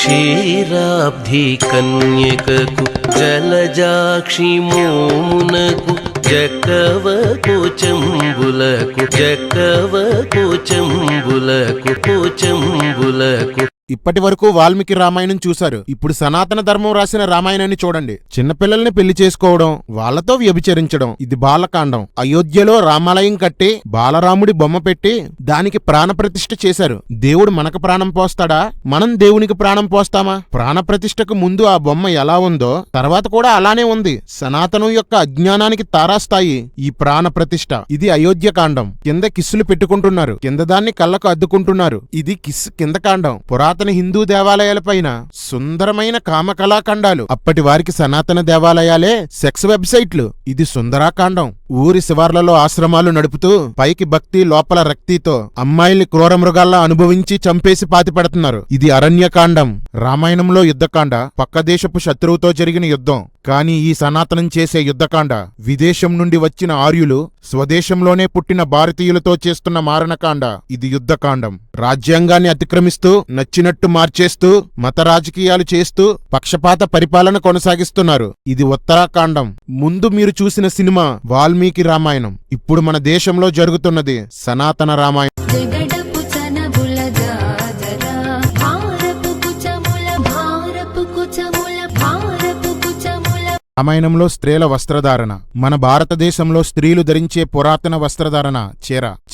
క్షీరాబ్ధి కన్యకకు జలజాక్షి మోమునకు జక్కవకు చెంబులకు చెంబులకు. ఇప్పటి వరకు వాల్మీకి రామాయణం చూశారు. ఇప్పుడు సనాతన ధర్మం రాసిన రామాయణాన్ని చూడండి. చిన్నపిల్లల్ని పెళ్లి చేసుకోవడం, వాళ్లతో వ్యభిచరించడం, ఇది బాలకాండం. అయోధ్యలో రామాలయం కట్టి బాలరాముడి బొమ్మ పెట్టి దానికి ప్రాణప్రతిష్ఠ చేశారు. దేవుడు మనకు ప్రాణం పోస్తాడా? మనం దేవునికి ప్రాణం పోస్తామా? ప్రాణప్రతిష్ఠకు ముందు ఆ బొమ్మ ఎలా ఉందో తర్వాత కూడా అలానే ఉంది. సనాతనం యొక్క అజ్ఞానానికి తారాస్థాయి ఈ ప్రాణప్రతిష్ఠ. ఇది అయోధ్యకాండం. కింద కిస్సులు పెట్టుకుంటున్నారు, కింద దాన్ని కళ్ళకు అద్దుకుంటున్నారు. ఇది కింద కాండం. పురాతన హిందూ దేవాలయాలపైన సుందరమైన కామకళాఖండాలు. అప్పటి వారికి సనాతన దేవాలయాలే సెక్స్ వెబ్సైట్లు. ఇది సుందరాకాండం. ఊరి శివార్లలో ఆశ్రమాలు నడుపుతూ పైకి భక్తి లోపల రక్తితో అమ్మాయిల్ని క్రూర మృగాల్లా అనుభవించి చంపేసి పాతిపెడుతున్నారు. ఇది అరణ్యకాండం. రామాయణంలో యుద్ధకాండ పక్క దేశపు శత్రువుతో జరిగిన యుద్ధం. కాని ఈ సనాతనం చేసే యుద్ధకాండ విదేశం నుండి వచ్చిన ఆర్యులు స్వదేశంలోనే పుట్టిన భారతీయులతో చేస్తున్న మారణకాండ. ఇది యుద్ధకాండం. రాజ్యాంగాన్ని అతిక్రమిస్తూ నచ్చినట్టు మార్చేస్తూ మత రాజకీయాలు చేస్తూ పక్షపాత పరిపాలన కొనసాగిస్తున్నారు. ఇది ఉత్తరాకాండం. ముందు మీరు చూసిన సినిమా వాల్మీకి రామాయణం. ఇప్పుడు మన దేశంలో జరుగుతున్నది సనాతన రామాయణం. రామాయణంలో స్త్రీల వస్త్రధారణ. మన భారతదేశంలో స్త్రీలు ధరించే పురాతన వస్త్రధారణ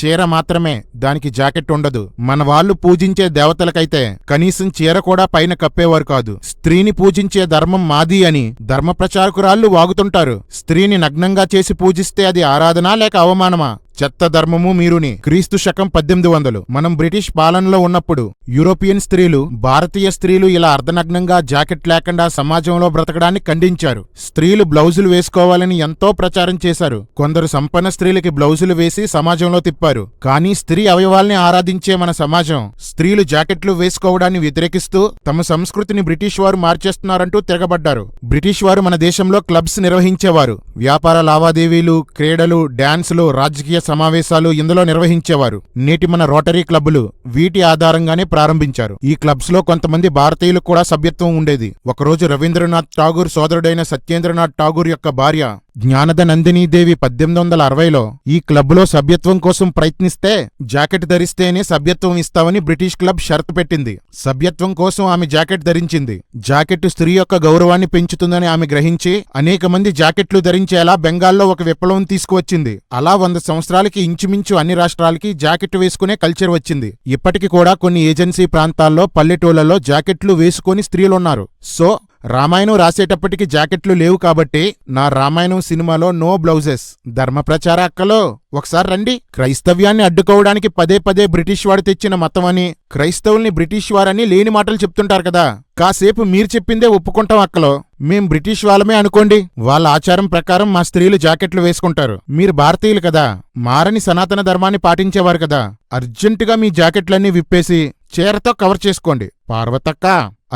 చీర మాత్రమే. దానికి జాకెట్ ఉండదు. మన వాళ్ళు పూజించే దేవతలకైతే కనీసం చీర కూడా పైన కప్పేవారు కాదు. స్త్రీని పూజించే ధర్మం మాది అని ధర్మ ప్రచారకురాళ్లు వాగుతుంటారు. స్త్రీని నగ్నంగా చేసి పూజిస్తే అది ఆరాధన లేక అవమానమా? చెత్త ధర్మము మీరుని. క్రీస్తు శకం 1800. మనం బ్రిటిష్ పాలనలో ఉన్నప్పుడు యూరోపియన్ స్త్రీలు భారతీయ స్త్రీలు ఇలా అర్ధనగ్నంగా జాకెట్ లేకుండా సమాజంలో బ్రతకడాన్ని ఖండించారు. స్త్రీలు బ్లౌజులు వేసుకోవాలని ఎంతో ప్రచారం చేశారు. కొందరు సంపన్న స్త్రీలకి బ్లౌజులు వేసి సమాజంలో తిప్పారు. కానీ స్త్రీ అవయవాల్ని ఆరాధించే మన సమాజం స్త్రీలు జాకెట్లు వేసుకోవడాన్ని వ్యతిరేకిస్తూ తమ సంస్కృతిని బ్రిటిష్ వారు మార్చేస్తున్నారంటూ తిరగబడ్డారు. బ్రిటిష్ వారు మన దేశంలో క్లబ్స్ నిర్వహించేవారు. వ్యాపార లావాదేవీలు, క్రీడలు, డాన్సులు, రాజకీయ సమావేశాలు ఇందులో నిర్వహించేవారు. నేటి మన రోటరీ క్లబ్బులు వీటి ఆధారంగానే ప్రారంభించారు. ఈ క్లబ్స్ లో కొంతమంది భారతీయులకు కూడా సభ్యత్వం ఉండేది. ఒకరోజు రవీంద్రనాథ్ ఠాగూర్ సోదరుడైన సత్యేంద్రనాథ్ ఠాగూర్ యొక్క భార్య జ్ఞానద నందినీదేవి 1860లో ఈ క్లబ్లో సభ్యత్వం కోసం ప్రయత్నిస్తే జాకెట్ ధరిస్తేనే సభ్యత్వం ఇస్తామని బ్రిటిష్ క్లబ్ షరతు పెట్టింది. సభ్యత్వం కోసం ఆమె జాకెట్ ధరించింది. జాకెట్ స్త్రీ యొక్క గౌరవాన్ని పెంచుతుందని ఆమె గ్రహించి అనేక మంది జాకెట్లు ధరించేలా బెంగాల్లో ఒక విప్లవం తీసుకువచ్చింది. అలా 100 సంవత్సరాలకి ఇంచుమించు అన్ని రాష్ట్రాలకి జాకెట్ వేసుకునే కల్చర్ వచ్చింది. ఇప్పటికి కూడా కొన్ని ఏజెన్సీ ప్రాంతాల్లో, పల్లెటూళ్లలో జాకెట్లు వేసుకుని స్త్రీలున్నారు. సో రామాయణం రాసేటప్పటికి జాకెట్లు లేవు కాబట్టి నా రామాయణం సినిమాలో నో బ్లౌజెస్. ధర్మ ప్రచార అక్కలో ఒకసారి రండి. క్రైస్తవ్యాన్ని అడ్డుకోవడానికి పదే బ్రిటిష్ వాడు తెచ్చిన మతం అని, క్రైస్తవుల్ని బ్రిటిష్ వారని లేని మాటలు చెప్తుంటారు కదా. కాసేపు మీరు చెప్పిందే ఒప్పుకుంటాం అక్కలో. మేం బ్రిటిష్ వాళ్ళమే అనుకోండి. వాళ్ళ ఆచారం ప్రకారం మా స్త్రీలు జాకెట్లు వేసుకుంటారు. మీరు భారతీయులు కదా, మారని సనాతన ధర్మాన్ని పాటించేవారు కదా. అర్జెంటుగా మీ జాకెట్లన్నీ విప్పేసి చీరతో కవర్ చేసుకోండి. పార్వతక్క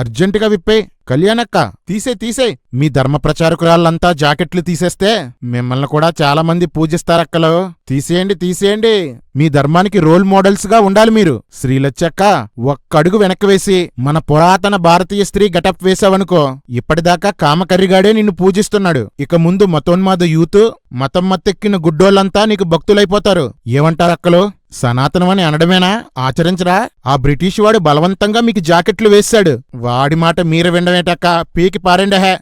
అర్జెంటుగా విప్పే. కళ్యాణక్క తీసే. మీ ధర్మ ప్రచారకురాళ్ళంతా జాకెట్లు తీసేస్తే మిమ్మల్ని కూడా చాలా మంది పూజిస్తారక్కలో. తీసేయండి. మీ ధర్మానికి రోల్ మోడల్స్ గా ఉండాలి మీరు. శ్రీలచ్చక్క ఒక్కడుగు వెనక్కి వేసి మన పురాతన భారతీయ స్త్రీ గెటప్ వేసావనుకో, ఇప్పటిదాకా కామకర్రిగాడే నిన్ను పూజిస్తున్నాడు. ఇక ముందు మతోన్మాద యూత్, మతం మత్తెక్కిన గుడ్డోళ్లంతా నీకు భక్తులైపోతారు. ఏమంటారక్కలో? సనాతనమని అనడమేనా? ఆచరించరా? ఆ బ్రిటిష్ వాడు బలవంతంగా మీకు జాకెట్లు వేశాడు. వాడి మాట మీర వినడమేటక్క, పీకి పారెండహే.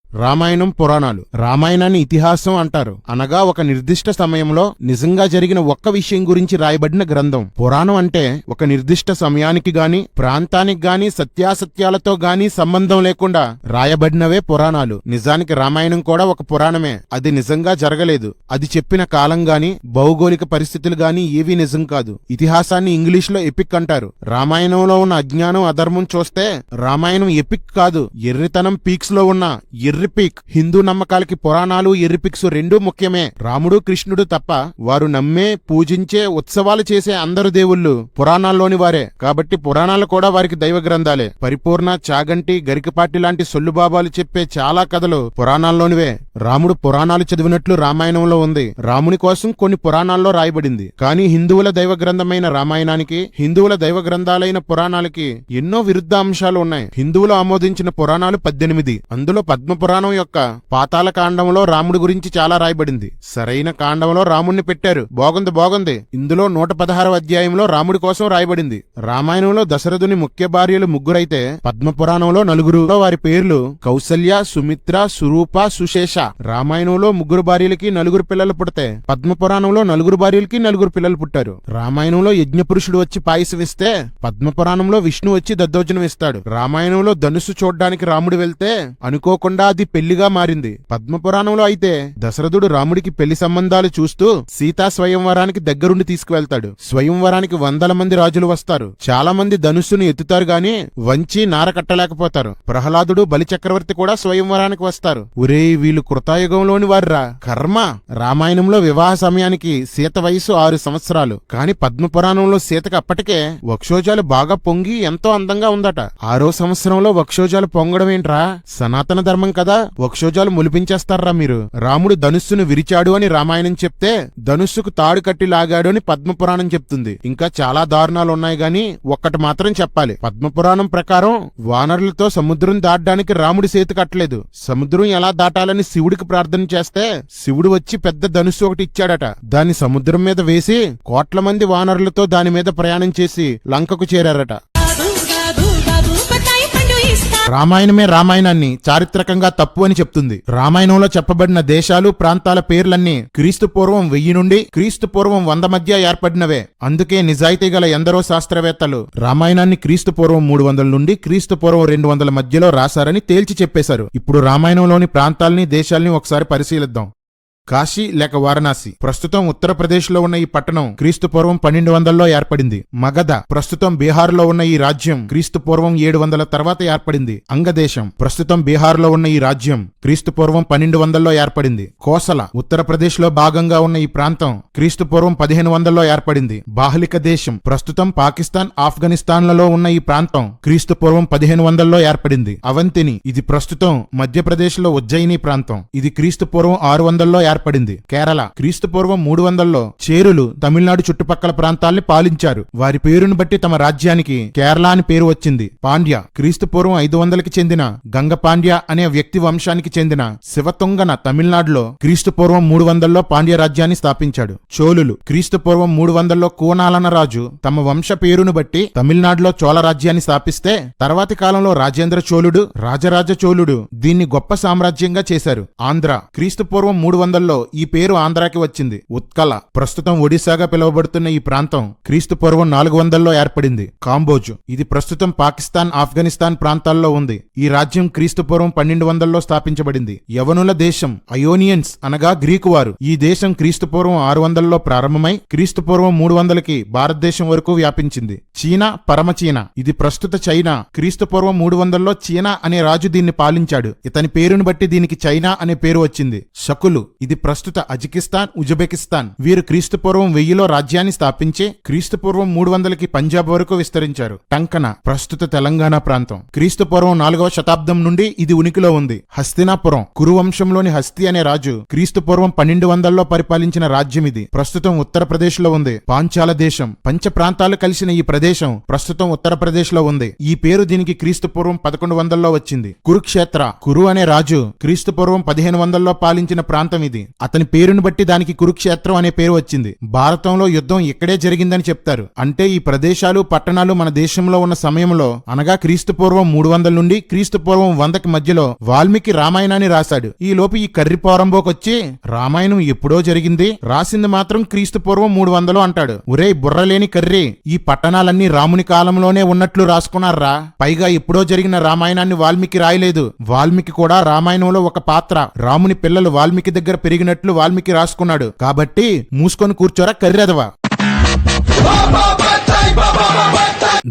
రామాయణం పురాణాలు. రామాయణాన్ని ఇతిహాసం అంటారు. అనగా ఒక నిర్దిష్ట సమయంలో నిజంగా జరిగిన ఒక్క విషయం గురించి రాయబడిన గ్రంథం. పురాణం అంటే ఒక నిర్దిష్ట సమయానికి గాని ప్రాంతానికి గాని సత్యాసత్యాలతో గాని సంబంధం లేకుండా రాయబడినవే పురాణాలు. నిజానికి రామాయణం కూడా ఒక పురాణమే. అది నిజంగా జరగలేదు. అది చెప్పిన కాలం గాని భౌగోళిక పరిస్థితులు గాని ఏవీ నిజం కాదు. ఇతిహాసాన్ని ఇంగ్లీష్లో ఎపిక్ అంటారు. రామాయణంలో ఉన్న అజ్ఞానం, అధర్మం చూస్తే రామాయణం ఎపిక్ కాదు, ఎర్రితనం పీక్స్ లో ఉన్న ఎర్రి ఎర్రిపిక్. హిందూ నమ్మకాలకి పురాణాలు ఎర్రిపిక్స్ రెండూ ముఖ్యమే. రాముడు కృష్ణుడు తప్ప వారు నమ్మే పూజించే ఉత్సవాలు చేసే అందరు దేవుళ్ళు పురాణాల్లోని వారే. కాబట్టి పురాణాలు కూడా వారికి దైవ గ్రంథాలే. పరిపూర్ణ, చాగంటి, గరికపాటి లాంటి సొల్లుబాబాలు చెప్పే చాలా కథలు పురాణాల్లోనివే. రాముడు పురాణాలు చదివినట్లు రామాయణంలో ఉంది. రాముని కోసం కొన్ని పురాణాల్లో రాయబడింది. కానీ హిందువుల దైవ గ్రంథమైన రామాయణానికి, హిందువుల దైవ గ్రంథాలైన పురాణాలకి ఎన్నో విరుద్ధ అంశాలు ఉన్నాయి. హిందువులు ఆమోదించిన పురాణాలు 18. అందులో పద్మ పురాణం యొక్క పాతాళ కాండంలో రాముడి గురించి చాలా రాయబడింది. సరైన కాండంలో రాముణ్ణి పెట్టారు. బాగుంది. ఇందులో 116వ అధ్యాయంలో రాముడి కోసం రాయబడింది. రామాయణంలో దశరథుని ముఖ్య భార్యలు 3 అయితే పద్మ పురాణంలో 4. వారి పేర్లు కౌసల్య, సుమిత్ర, సురూప, సుశేష. రామాయణంలో 3 భార్యలకి 4 పిల్లలు పుడితే పద్మ పురాణంలో 4 భార్యలకి 4 పిల్లలు పుట్టారు. రామాయణంలో యజ్ఞపురుషుడు వచ్చి పాయసం ఇస్తే పద్మ పురాణంలో విష్ణు వచ్చి దద్దోజనం ఇస్తాడు. రామాయణంలో ధనుస్సు చూడ్డానికి రాముడు వెళ్తే అనుకోకుండా అది పెళ్లిగా మారింది. పద్మ పురాణంలో అయితే దశరథుడు రాముడికి పెళ్లి సంబంధాలు చూస్తూ సీతా స్వయంవరానికి దగ్గరుండి తీసుకువెళ్తాడు. స్వయంవరానికి 100 మంది రాజులు వస్తారు. చాలా మంది ధనుస్సును ఎత్తుతారు గాని వంచి నార కట్టలేకపోతారు. ప్రహ్లాదుడు, బలిచక్రవర్తి కూడా స్వయంవరానికి వస్తారు. ఒరేయ్, వీళ్ళు కృతాయుగంలోని వారురా. కర్మ. రామాయణంలో వివాహ సమయానికి సీత వయసు 6 సంవత్సరాలు. కాని పద్మ పురాణంలో సీతకు అప్పటికే వక్షోజాలు బాగా పొంగి ఎంతో అందంగా ఉందట. 6వ సంవత్సరంలో వక్షోజాలు పొంగడం ఏంట్రా? సనాతన ధర్మం కదా, వక్షోజాలు ములిపించేస్తారా మీరు? రాముడు ధనుస్సును విరిచాడు అని రామాయణం చెప్తే ధనుస్సుకు తాడు కట్టి లాగాడు అని పద్మపురాణం చెప్తుంది. ఇంకా చాలా దారుణాలు ఉన్నాయి గాని ఒక్కటి మాత్రం చెప్పాలి. పద్మపురాణం ప్రకారం వానరులతో సముద్రం దాటడానికి రాముడి సేతు కట్టలేదు. సముద్రం ఎలా దాటాలని శివుడికి ప్రార్థన చేస్తే శివుడు వచ్చి పెద్ద ధనుస్సు ఒకటి ఇచ్చాడట. దాన్ని సముద్రం మీద వేసి కోట్ల మంది వానరులతో దాని మీద ప్రయాణం చేసి లంకకు చేరారట. రామాయణమే రామాయణాన్ని చారిత్రకంగా తప్పు అని చెప్తుంది. రామాయణంలో చెప్పబడిన దేశాలు, ప్రాంతాల పేర్లన్నీ క్రీస్తు పూర్వం 1000 నుండి క్రీస్తు పూర్వం 100 మధ్య ఏర్పడినవే. అందుకే నిజాయితీ గల ఎందరో శాస్త్రవేత్తలు రామాయణాన్ని క్రీస్తు పూర్వం 300 నుండి క్రీస్తు పూర్వం 200 మధ్యలో రాశారని తేల్చి చెప్పేశారు. ఇప్పుడు రామాయణంలోని ప్రాంతాల్ని, దేశాల్ని ఒకసారి పరిశీలిద్దాం. కాశీ లేక వారణాసి ప్రస్తుతం ఉత్తరప్రదేశ్ లో ఉన్న ఈ పట్టణం క్రీస్తు పూర్వం 1200లో ఏర్పడింది. మగధ ప్రస్తుతం బీహార్ లో ఉన్న ఈ రాజ్యం క్రీస్తు పూర్వం 700 తర్వాత ఏర్పడింది. అంగదేశం ప్రస్తుతం బీహార్ లో ఉన్న ఈ రాజ్యం క్రీస్తు పూర్వం 1200లో ఏర్పడింది. కోసల ఉత్తరప్రదేశ్ లో భాగంగా ఉన్న ఈ ప్రాంతం క్రీస్తు పూర్వం 1500లో ఏర్పడింది. బాహ్లిక దేశం ప్రస్తుతం పాకిస్తాన్, ఆఫ్ఘనిస్తాన్లలో ఉన్న ఈ ప్రాంతం క్రీస్తు పూర్వం 1500లో ఏర్పడింది. అవంతిని ఇది ప్రస్తుతం మధ్యప్రదేశ్ లో ఉజ్జయిని ప్రాంతం. ఇది క్రీస్తు పూర్వం 600లో ఏర్పడింది. కేరళ క్రీస్తు పూర్వం 300లో చేరులు తమిళనాడు చుట్టుపక్కల ప్రాంతాల్ని పాలించారు. వారి పేరును బట్టి తమ రాజ్యానికి కేరళ అని పేరు వచ్చింది. పాండ్య క్రీస్తు పూర్వం 500కి చెందిన గంగ పాండ్య అనే వ్యక్తి వంశానికి చెందిన శివతుంగన తమిళనాడులో క్రీస్తు పూర్వం 300లో పాండ్య రాజ్యాన్ని స్థాపించాడు. చోళులు క్రీస్తు పూర్వం 300లో కూనాలన రాజు తమ వంశ పేరును బట్టి తమిళనాడులో చోళ రాజ్యాన్ని స్థాపిస్తే తర్వాతి కాలంలో రాజేంద్ర చోళుడు, రాజరాజ చోళుడు దీన్ని గొప్ప సామ్రాజ్యంగా చేశారు. ఆంధ్ర క్రీస్తు పూర్వం 300లో ఈ పేరు ఆంధ్రాకి వచ్చింది. ఉత్కల ప్రస్తుతం ఒడిశాగా పిలువబడుతున్న ఈ ప్రాంతం క్రీస్తు పూర్వం 400లో ఏర్పడింది. కాంబోజు ఇది ప్రస్తుతం పాకిస్తాన్, ఆఫ్ఘనిస్తాన్ ప్రాంతాల్లో ఉంది. ఈ రాజ్యం క్రీస్తు పూర్వం 1200లో స్థాపించబడింది. యవనుల దేశం అయోనియన్స్ అనగా గ్రీకు వారు. ఈ దేశం క్రీస్తు పూర్వం 600లో ప్రారంభమై క్రీస్తు పూర్వం 300కి భారతదేశం వరకు వ్యాపించింది. చీనా, పరమచీనా ఇది ప్రస్తుత చైనా. క్రీస్తు పూర్వం 300లో చీనా అనే రాజు దీన్ని పాలించాడు. ఇతని పేరును బట్టి దీనికి చైనా అనే పేరు వచ్చింది. శకులు ఇది ప్రస్తుత అజికిస్తాన్, ఉజ్బెకిస్తాన్. వీరు క్రీస్తు పూర్వం 1000లో రాజ్యాన్ని స్థాపించి క్రీస్తు పూర్వం 300కి పంజాబ్ వరకు విస్తరించారు. టంకన ప్రస్తుత తెలంగాణ ప్రాంతం. క్రీస్తు పూర్వం 4వ శతాబ్దం నుండి ఇది ఉనికిలో ఉంది. హస్తినాపురం కురువంశంలోని హస్తి అనే రాజు క్రీస్తు పూర్వం 1200లో పరిపాలించిన రాజ్యం ఇది. ప్రస్తుతం ఉత్తరప్రదేశ్ లో ఉంది. పాంచాల దేశం పంచ ప్రాంతాలు కలిసిన ఈ ప్రదేశం ప్రస్తుతం ఉత్తరప్రదేశ్ లో ఉంది. ఈ పేరు దీనికి క్రీస్తు పూర్వం 1100లో వచ్చింది. కురుక్షేత్ర కురు అనే రాజు క్రీస్తు పూర్వం 1500లో పాలించిన ప్రాంతం ఇది. అతని పేరును బట్టి దానికి కురుక్షేత్రం అనే పేరు వచ్చింది. భారతంలో యుద్ధం ఇక్కడే జరిగిందని చెప్తారు. అంటే ఈ ప్రదేశాలు, పట్టణాలు మన దేశంలో ఉన్న సమయంలో అనగా క్రీస్తు పూర్వం 300 నుండి క్రీస్తు పూర్వం 100కి మధ్యలో వాల్మీకి రామాయణాన్ని రాశాడు. ఈ లోపు ఈ కర్రి పోరంబోకొచ్చి రామాయణం ఎప్పుడో జరిగింది, రాసింది మాత్రం క్రీస్తు పూర్వం 300లో అంటాడు. ఒరే బుర్రలేని కర్రి, ఈ పట్టణాలన్నీ రాముని కాలంలోనే ఉన్నట్లు రాసుకున్నారా? పైగా ఎప్పుడో జరిగిన రామాయణాన్ని వాల్మీకి రాయలేదు. వాల్మీకి కూడా రామాయణంలో ఒక పాత్ర. రాముని పిల్లలు వాల్మీకి దగ్గర పెరిగినట్లు వాల్మీకి రాసుకున్నాడు. కాబట్టి మూసుకొని కూర్చోరా కర్రెదవా.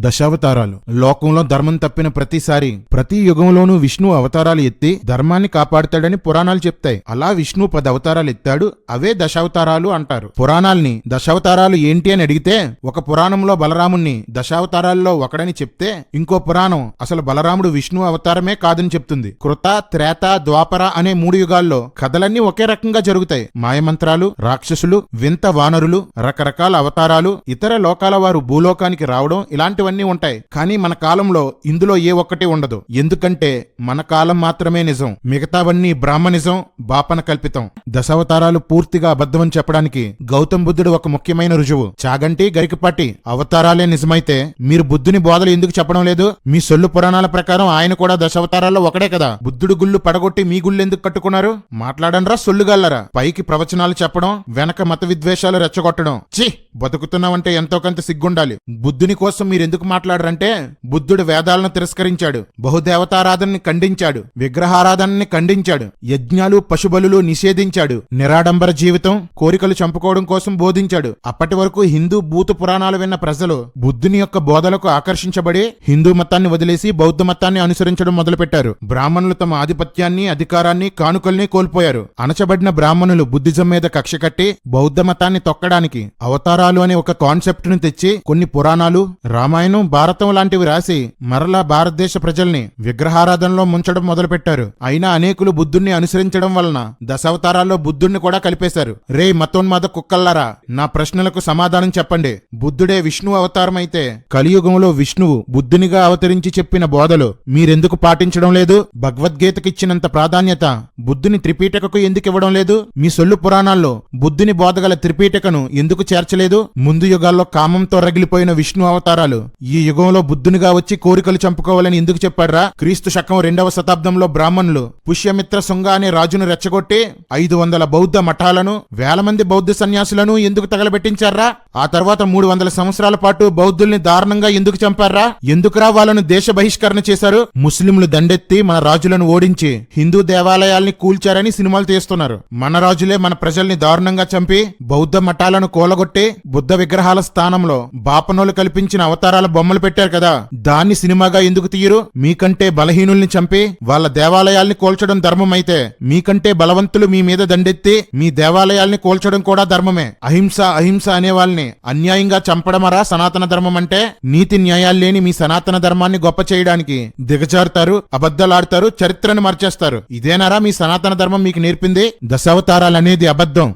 దశావతారాలు లోకంలో ధర్మం తప్పిన ప్రతిసారి ప్రతి యుగంలోనూ విష్ణు అవతారాలు ఎత్తి ధర్మాన్ని కాపాడుతాడని పురాణాలు చెప్తాయి. అలా విష్ణు 10 అవతారాలు ఎత్తాడు, అవే దశావతారాలు అంటారు. పురాణాల్ని దశావతారాలు ఏంటి అని అడిగితే ఒక పురాణంలో బలరాముణ్ణి దశావతారాల్లో ఒకడని చెప్తే ఇంకో పురాణం అసలు బలరాముడు విష్ణు అవతారమే కాదని చెప్తుంది. కృత, త్రేత, ద్వాపర అనే 3 యుగాల్లో కథలన్నీ ఒకే రకంగా జరుగుతాయి. మాయమంత్రాలు, రాక్షసులు, వింత వానరులు, రకరకాల అవతారాలు, ఇతర లోకాల వారు భూలోకానికి రావడం ఇలాంటివన్నీ ఉంటాయి. కానీ మన కాలంలో ఇందులో ఏ ఒక్కటి ఉండదు. ఎందుకంటే మన కాలం మాత్రమే నిజం, మిగతావన్నీ బ్రాహ్మణిజం, బాపన కల్పితం. దశావతారాలు పూర్తిగా అబద్ధమని చెప్పడానికి గౌతమ్ బుద్ధుడు ఒక ముఖ్యమైన రుజువు. చాగంటి, గరికపాటి అవతారాలే నిజమైతే మీరు బుద్ధుని బోధలు ఎందుకు చెప్పడం లేదు? మీ సొల్లు పురాణాల ప్రకారం ఆయన కూడా దశావతారాల్లో ఒకడే కదా. బుద్ధుడు గుళ్ళు పడగొట్టి మీ గుళ్ళు ఎందుకు కట్టుకున్నారు? మాట్లాడండ్రా సొల్లుగల్లరా. పైకి ప్రవచనాలు చెప్పడం, వెనక మత విద్వేషాలు రెచ్చగొట్టడం. ఛీ, బతుకుతున్నామంటే ఎంతో కొంత సిగ్గుండాలి. బుద్ధుని కోసం మీరెందుకు మాట్లాడరంటే బుద్ధుడు వేదాలను తిరస్కరించాడు, బహుదేవతారాధనని ఖండించాడు, విగ్రహారాధనని ఖండించాడు, యజ్ఞాలు పశుబలులు నిషేధించాడు, నిరాడంబర జీవితం, కోరికలు చంపుకోవడం కోసం బోధించాడు. అప్పటి వరకు హిందూ భూత పురాణాలు విన్న ప్రజలు బుద్ధుని యొక్క బోధలకు ఆకర్షించబడి హిందూ మతాన్ని వదిలేసి బౌద్ధ మతాన్ని అనుసరించడం మొదలుపెట్టారు. బ్రాహ్మణులు తమ ఆధిపత్యాన్ని, అధికారాన్ని, కానుకల్ని కోల్పోయారు. అణచబడిన బ్రాహ్మణులు బుద్ధిజం మీద కక్ష కట్టి బౌద్ధ మతాన్ని తొక్కడానికి అవతారాలు అనే ఒక కాన్సెప్ట్ ను తెచ్చి కొన్ని పురాణాలు, రామాయణం, భారతం లాంటివి రాసి మరలా భారతదేశ ప్రజల్ని విగ్రహారాధనలో ముంచడం మొదలుపెట్టారు. అయినా అనేకులు బుద్ధుణ్ణి అనుసరించడం వలన దశావతారాల్లో బుద్ధుణ్ణి కూడా కలిపేశారు. రే మతోన్మాద కుక్కల్లారా, నా ప్రశ్నలకు సమాధానం చెప్పండి. బుద్ధుడే విష్ణు అవతారం అయితే కలియుగంలో విష్ణువు బుద్ధునిగా అవతరించి చెప్పిన బోధలు మీరెందుకు పాటించడం లేదు? భగవద్గీతకిచ్చినంత ప్రాధాన్యత బుద్ధుని త్రిపీఠకకు ఎందుకు ఇవ్వడం లేదు? మీ సొల్లు పురాణాల్లో బుద్ధుని బోధగల త్రిపీఠకను ఎందుకు చేర్చలేదు? ముందు యుగాల్లో కామంతో రగిలిపోయిన విష్ణు అవతారాలు ఈ యుగంలో బుద్ధునిగా వచ్చి కోరికలు చంపుకోవాలని ఎందుకు చెప్పాడ్రా? క్రీస్తు శకం 2వ శతాబ్దంలో బ్రాహ్మణులు పుష్యమిత్ర శుంగ అనే రాజును రెచ్చగొట్టి 500 బౌద్ధ మఠాలను, 1000 మంది బౌద్ధ సన్యాసులను ఎందుకు తగలబెట్టించారా? ఆ తర్వాత 300 సంవత్సరాల పాటు బౌద్ధుల్ని దారుణంగా ఎందుకు చంపారా? ఎందుకురా వాళ్ళను దేశ బహిష్కరణ చేశారు? ముస్లింలు దండెత్తి మన రాజులను ఓడించి హిందూ దేవాలయాల్ని కూల్చారని సినిమాలు తీస్తున్నారు. మన రాజులే మన ప్రజల్ని దారుణంగా చంపి బౌద్ధ మఠాలను కూలగొట్టి బుద్ధ విగ్రహాల స్థానంలో బాపనోలు కల్పించిన అవతారాల బొమ్మలు పెట్టారు కదా, దాన్ని సినిమాగా ఎందుకు తీయరు? మీకంటే బలహీనుల్ని చంపి వాళ్ళ దేవాలయాల్ని కూల్చడం ధర్మం అయితే మీకంటే బలవంతులు మీ మీద దండెత్తి మీ దేవాలయాల్ని కూల్చడం కూడా ధర్మమే. అహింస అహింస అనే వాళ్ళని అన్యాయంగా చంపడమరా సనాతన ధర్మం అంటే? నీతి న్యాయాలు లేని మీ సనాతన ధర్మాన్ని గొప్ప చేయడానికి దిగజారుతారు, అబద్ధాలాడతారు, చరిత్రను మర్చేస్తారు. ఇదేనారా మీ సనాతన ధర్మం మీకు నేర్పింది? దశావతారాలనేది అబద్ధం.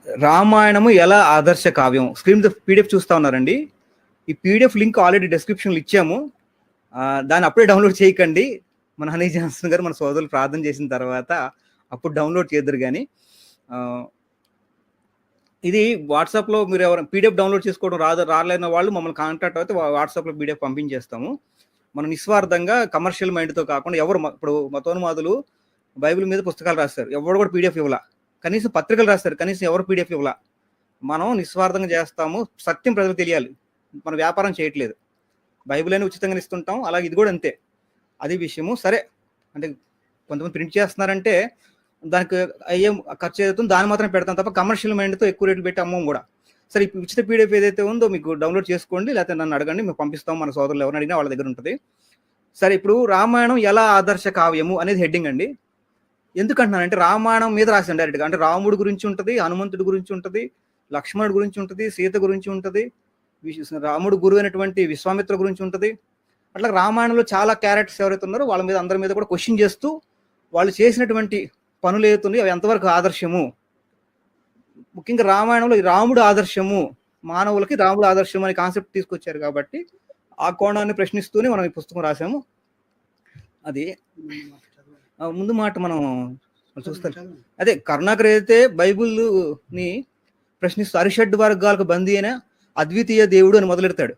రామాయణము ఎలా ఆదర్శ కావ్యం స్క్రీన్ పీడిఎఫ్ చూస్తా ఉన్నారండి. ఈ పీడిఎఫ్ లింక్ ఆల్రెడీ డిస్క్రిప్షన్లో ఇచ్చాము, దాన్ని అప్పుడే డౌన్లోడ్ చేయకండి. మన హనీ జాన్సన్ గారు మన సోదరులు ప్రార్థన చేసిన తర్వాత అప్పుడు డౌన్లోడ్ చేద్దరు. కానీ ఇది వాట్సాప్లో మీరు ఎవరైనా పీడిఎఫ్ డౌన్లోడ్ చేసుకోవడం రాలేని వాళ్ళు మమ్మల్ని కాంటాక్ట్ అయితే వాట్సాప్లో పీడిఎఫ్ పంపించేస్తాము. మనం నిస్వార్థంగా కమర్షియల్ మైండ్తో కాకుండా ఇప్పుడు మతోన్మాదులు బైబిల్ మీద పుస్తకాలు రాస్తారు, ఎవరు కూడా పీడిఎఫ్ ఇవ్వాల, కనీసం పత్రికలు రాస్తారు, కనీసం ఎవరు పీడిఎఫ్ ఇవ్వాల. మనం నిస్వార్థంగా చేస్తాము, సత్యం ప్రజలకు తెలియాలి. మనం వ్యాపారం చేయట్లేదు, బైబిల్ అని ఉచితంగా ఇస్తుంటాం, అలాగే ఇది కూడా అంతే. అది విషయము. సరే అంటే కొంతమంది ప్రింట్ చేస్తున్నారంటే దానికి అయ్యే ఖర్చు ఏదైతే దాన్ని మాత్రం పెడతాం తప్ప కమర్షియల్ మైండ్తో ఎక్కువ రేట్లు పెట్టి అమ్మం కూడా. సరే ఈ ఉచిత పీడిఎఫ్ ఏదైతే ఉందో మీకు డౌన్లోడ్ చేసుకోండి, లేకపోతే నన్ను అడగండి, మేము పంపిస్తాం. మన సోదరులు ఎవరిని అడిగినా వాళ్ళ దగ్గర ఉంటుంది. సరే, ఇప్పుడు రామాయణం ఎలా ఆదర్శ కావ్యము అనేది హెడ్డింగ్ అండి. ఎందుకంటున్నానంటే రామాయణం మీద రాశాను డైరెక్ట్గా. అంటే రాముడి గురించి ఉంటుంది, హనుమంతుడి గురించి ఉంటుంది, లక్ష్మణుడి గురించి ఉంటుంది, సీత గురించి ఉంటుంది, రాముడు గురువు అయినటువంటి విశ్వామిత్ర గురించి ఉంటుంది. అట్లా రామాయణంలో చాలా క్యారెక్టర్స్ ఎవరైతే ఉన్నారో వాళ్ళ మీద అందరి మీద కూడా క్వశ్చన్ చేస్తూ వాళ్ళు చేసినటువంటి పనులు ఏతున్నాయి అవి ఎంతవరకు ఆదర్శము. ముఖ్యంగా రామాయణంలో రాముడు ఆదర్శము, మానవులకి రాముడు ఆదర్శం అనే కాన్సెప్ట్ తీసుకొచ్చారు కాబట్టి ఆ కోణాన్ని ప్రశ్నిస్తూనే మనం ఈ పుస్తకం రాసాము. అది ముందు మాట మనం చూస్తాం. అదే కరుణాకర్ అయితే బైబిల్ని ప్రశ్నిస్తూ అరిషడ్ వర్గాలకు బందీ అయిన అద్వితీయ దేవుడు అని మొదలెడతాడు.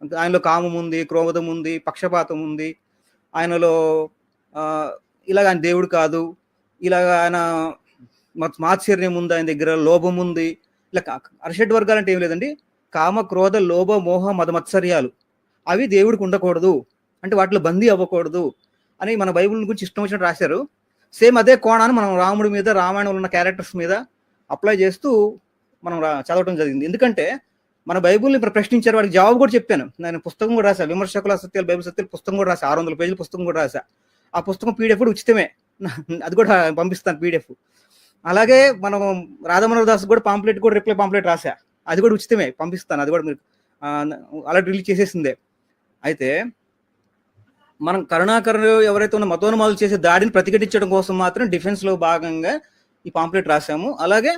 ఆయనలో కామం ఉంది, క్రోధం ఉంది, పక్షపాతం ఉంది, ఆయనలో ఇలాగ ఆయన దేవుడు కాదు, ఇలాగ ఆయన మాత్సర్యం ఉంది, ఆయన దగ్గర లోభం ఉంది. ఇలా అరిషడ్ వర్గాలు అంటే ఏం లేదండి, కామ, క్రోధ, లోభ, మోహ, మద, మత్సర్యాలు అవి దేవుడికి ఉండకూడదు, అంటే వాటిలో బందీ అవ్వకూడదు అని మన బైబిల్ గురించి ఇష్టం వచ్చినట్టు రాశారు. సేమ్ అదే కోణాన్ని మనం రాముడి మీద, రామాయణంలో ఉన్న క్యారెక్టర్స్ మీద అప్లై చేస్తూ మనం చదవటం జరిగింది. ఎందుకంటే మన బైబుల్ని ఇప్పుడు ప్రశ్నించారు, వాడికి జవాబు కూడా చెప్పాను. నేను పుస్తకం కూడా రాశా, విమర్శకుల సత్యాలు బైబిల్ సత్యాలు పుస్తకం కూడా రాశా, 600 పేజీల పుస్తకం కూడా రాశా. ఆ పుస్తకం పీడిఎఫ్ కూడా ఉచితమే, అది కూడా పంపిస్తాను పీడిఎఫ్. అలాగే మనం రాధామనోహర్ దాస్ కూడా పాంప్లెట్ కూడా రిప్లై పాంప్లెట్ రాశా, అది కూడా ఉచితమే పంపిస్తాను, అది కూడా మీరు అలా రిలీజ్ చేసేసిందే. అయితే మనం కరుణాకర్ ఎవరైతే ఉన్న మతోన్మాదులు చేసే దాడిని ప్రతిఘటించడం కోసం మాత్రం డిఫెన్స్లో భాగంగా ఈ పాంప్లెట్ రాశాము. అలాగే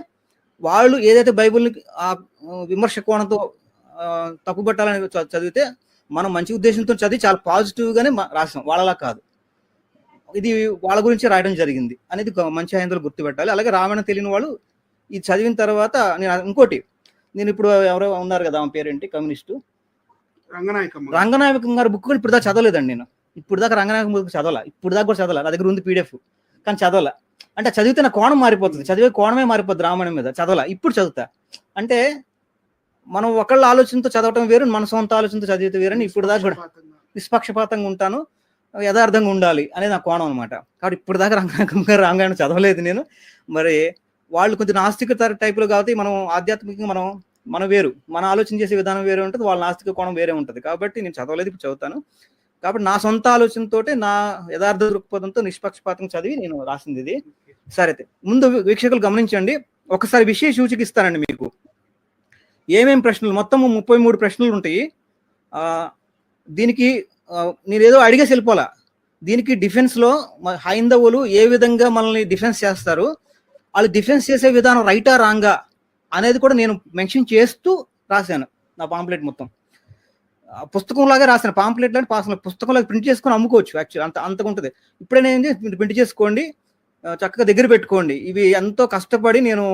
వాళ్ళు ఏదైతే బైబిల్ని ఆ విమర్శ కోణంతో తప్పుపట్టాలని చదివితే మనం మంచి ఉద్దేశంతో చదివి చాలా పాజిటివ్గానే రాసాం, వాళ్ళలా కాదు. ఇది వాళ్ళ గురించి రాయడం జరిగింది అనేది మంచి హైందువులు గుర్తుపెట్టాలి. అలాగే రామాయణం తెలియని వాళ్ళు ఇది చదివిన తర్వాత ఇంకోటి, నేను ఇప్పుడు ఎవరో ఉన్నారు కదా, ఆమె పేరేంటి, కమ్యూనిస్టు రంగనాయకం గారి బుక్ ఇప్పుడు దాకా చదవలేదండి. నేను ఇప్పుడు దాకా రంగనాయకం బుక్ చదవాలా, ఇప్పుడు దాకా కూడా చదవాలా, నా దగ్గర ఉంది పీడిఎఫ్, కానీ చదవాలా. అంటే చదివితే నా కోణం మారిపోతుంది, చదివే కోణమే మారిపోతుంది రామాయణం మీద. చదవాలా, ఇప్పుడు చదువుతా. అంటే మనం ఒకళ్ళ ఆలోచనతో చదవటం వేరు, మన సొంత ఆలోచనతో చదివితే వేరని ఇప్పుడు దాకా కూడా నిష్పక్షపాతంగా ఉంటాను, యథార్థంగా ఉండాలి అనేది నా కోణం అనమాట. కాబట్టి ఇప్పుడు దాకా రంగనాయకం గారు రామాయణం చదవలేదు నేను. మరి వాళ్ళు కొంచెం నాస్తిక టైపులో కాబట్టి మనం ఆధ్యాత్మికంగా మనం వేరు, మన ఆలోచన చేసే విధానం వేరే ఉంటుంది, వాళ్ళ నాస్తిక కోణం వేరే ఉంటుంది. కాబట్టి నేను చదవలేదు, ఇప్పుడు చదువుతాను. కాబట్టి నా సొంత ఆలోచనతోటే, నా యథార్థ దృక్పథంతో నిష్పక్షపాతం చదివి నేను రాసింది ఇది. సరే, అయితే ముందు వీక్షకులు గమనించండి, ఒకసారి విషయ సూచిక ఇస్తానండి మీకు. ఏమేం ప్రశ్నలు, మొత్తం 33 ప్రశ్నలు ఉంటాయి. దీనికి నేనేదో అడిగేసి వెళ్ళిపోలా. దీనికి డిఫెన్స్లో హైందవులు ఏ విధంగా మనల్ని డిఫెన్స్ చేస్తారు, వాళ్ళు డిఫెన్స్ చేసే విధానం రైటా రాంగా అనేది కూడా నేను మెన్షన్ చేస్తూ రాశాను నా పాంప్లెట్ మొత్తం. పుస్తకంలాగా రాసిన పాంప్లెట్ లాంటి పుస్తకంలాగా ప్రింట్ చేసుకొని అమ్ముకోవచ్చు. యాక్చువల్ అంతగా ఉంటుంది. ఇప్పుడైనా మీరు ప్రింట్ చేసుకోండి, చక్కగా దగ్గర పెట్టుకోండి. ఇవి ఎంతో కష్టపడి నేను